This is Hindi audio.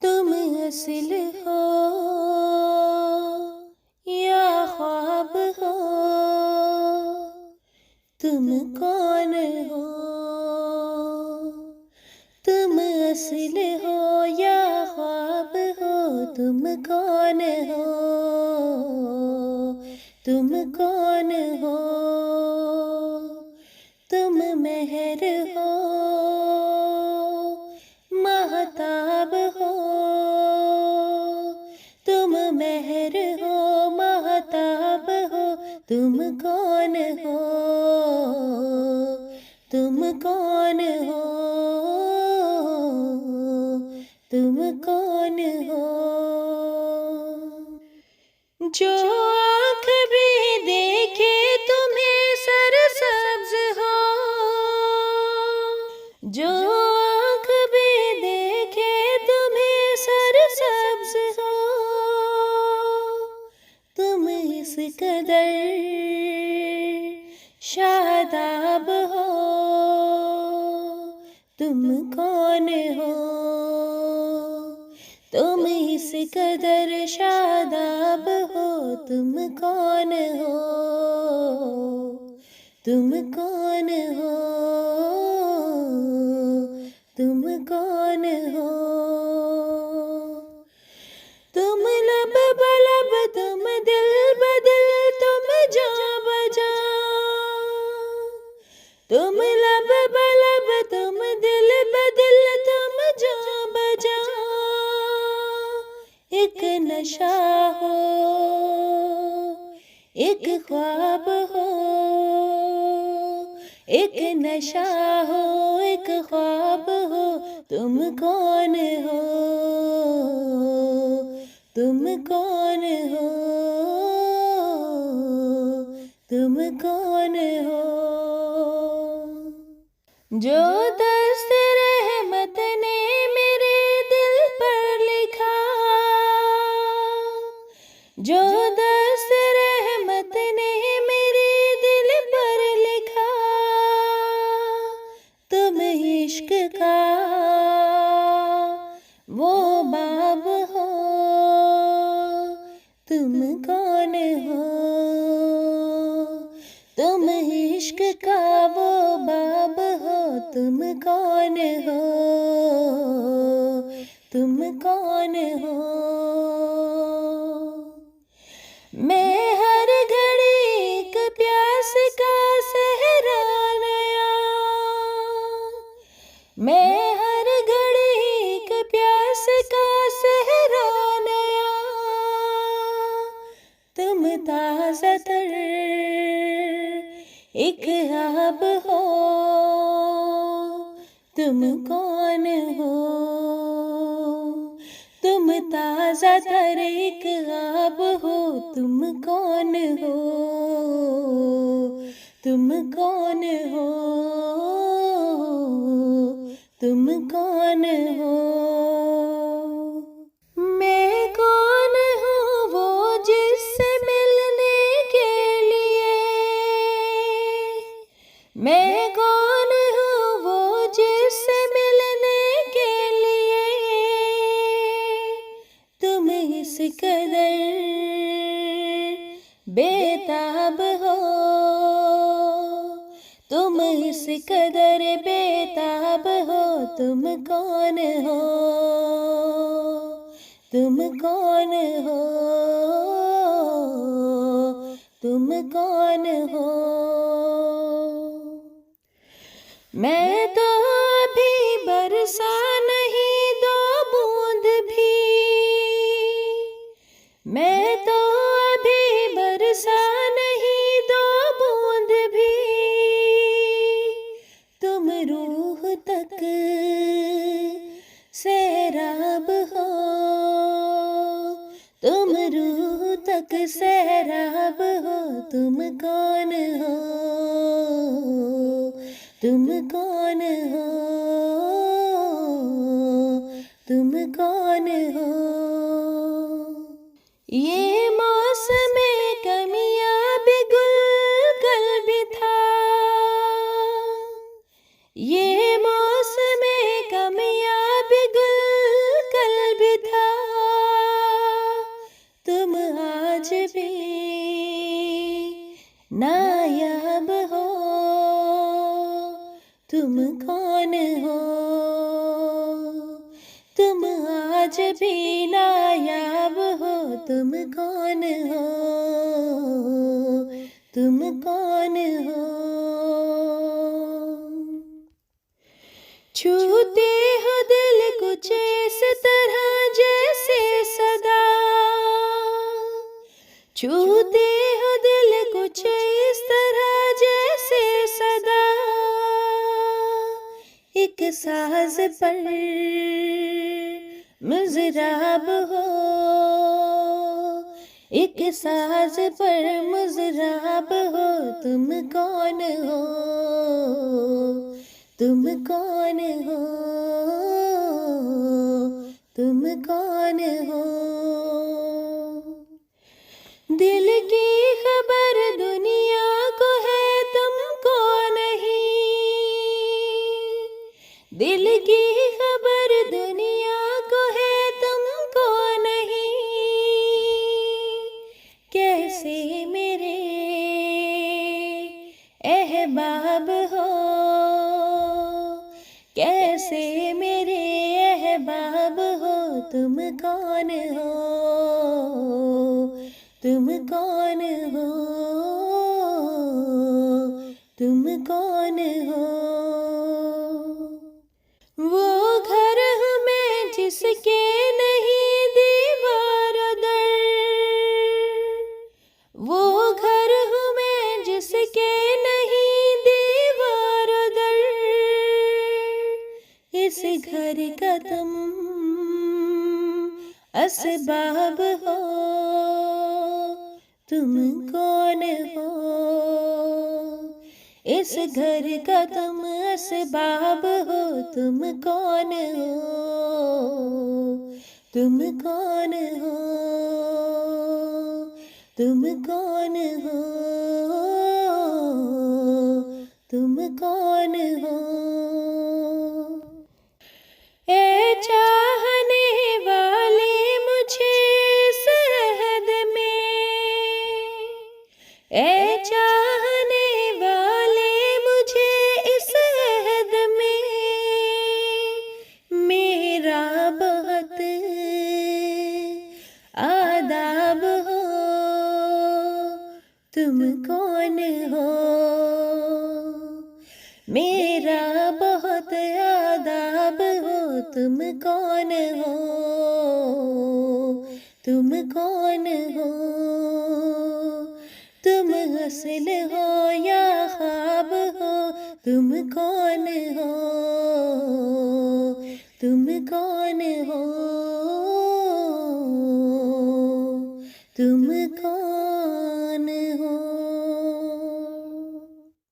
तुम असल हो या ख्वाब हो, तुम कौन हो? तुम असल हो या ख्वाब हो, तुम कौन हो? तुम कौन हो? तुम मेहर हो महताब हो, तुम मेहर हो महताब हो, तुम कौन हो? तुम कौन हो? तुम कौन हो? जो आँख भी देखे तुम्हें सरसब्ज हो, जो आँख भी देखे तुम्हें सरसब्ज हो, तुम इस कदर शादाब हो, तुम कौन हो? तुम इस कदर शादाब हो, तुम कौन हो? तुम कौन हो? तुम कौन हो? तुम लब बलब, तुम दिल बदिल, तुम जा बजा, तुम लब बलब, तुम दिल बदिल, तुम जा बजा। एक नशा हो एक ख्वाब हो, एक नशा हो एक ख्वाब हो, तुम कौन हो? तुम कौन हो? तुम कौन हो? जो दस्त रहमत ने मेरे दिल पर लिखा, जो दस्त रहमत ने मेरे दिल पर लिखा, तुम इश्क का वो बाब हो, तुम कौन हो? तुम इश्क का वो बाब हो, तुम कौन हो? तुम कौन हो? मैं हर घड़ी एक प्यास का सहरा नया, मैं हर घड़ी एक प्यास का सहरा नया, तुम ताज़ा तर एक आब हो, तुम कौन हो? तुम ताज़ा तर एक आब हो, तुम कौन हो? तुम कौन हो? तुम कौन हो? मैं कौन हूँ वो जिससे मिलने के लिए, मैं कौन हूँ वो जिससे मिलने के लिए, तुम इस कदर बेताब हो, तुम इस कदर बेताब हो, तुम कौन हो? तुम कौन हो? तुम कौन हो? मैं तो अभी बरसा नहीं दो बूंद भी, मैं तो अभी बरसा नहीं दो बूंद भी, तुम रूह तक सैराब हो, तुम रूह तक सैराब हो, तुम कौन हो? तुम कौन हो? तुम कौन हो? ये मौसम कमियाँ भी गुल कल भी था, ये मौसम कमियाँ भी गुल कल भी नायाब हो तुम कौन हो, तुम आज भी नायाब हो, तुम कौन हो, तुम कौन हो। छूते हो दिल कुछ इस तरह जैसे सदा, छूते हो दिल कुछ इस तरह जैसे सदा, एक साज पर मुजराब हो, एक साज पर मुजराब हो, तुम कौन हो, तुम कौन हो, तुम कौन हो। दिल की खबर दुनिया को है तुमको नहीं, दिल की खबर दुनिया को है तुमको नहीं, कैसे मेरे अहबाब हो, कैसे मेरे अहबाब हो, तुम कौन हो, तुम कौन हो, तुम कौन हो। वो घर हूँ मैं जिसके नहीं दीवार दर, वो घर हूँ मैं जिसके नहीं दीवार दर, इस घर का तुम असबाब हो, तुम कौन हो, इस घर का तुम असबाब हो, तुम कौन हो, तुम कौन हो, तुम कौन हो, तुम कौन हो। ए चाहने वाले मुझे सहद में, ए चाहने वाले मुझे इस सहद में, मेरा बहुत आदाब हो, तुम कौन हो, मेरा बहुत आदाब हो, तुम कौन हो, तुम कौन हो, तुम असल हो या ख्वाब हो, तुम कौन हो, तुम कौन हो, तुम कौन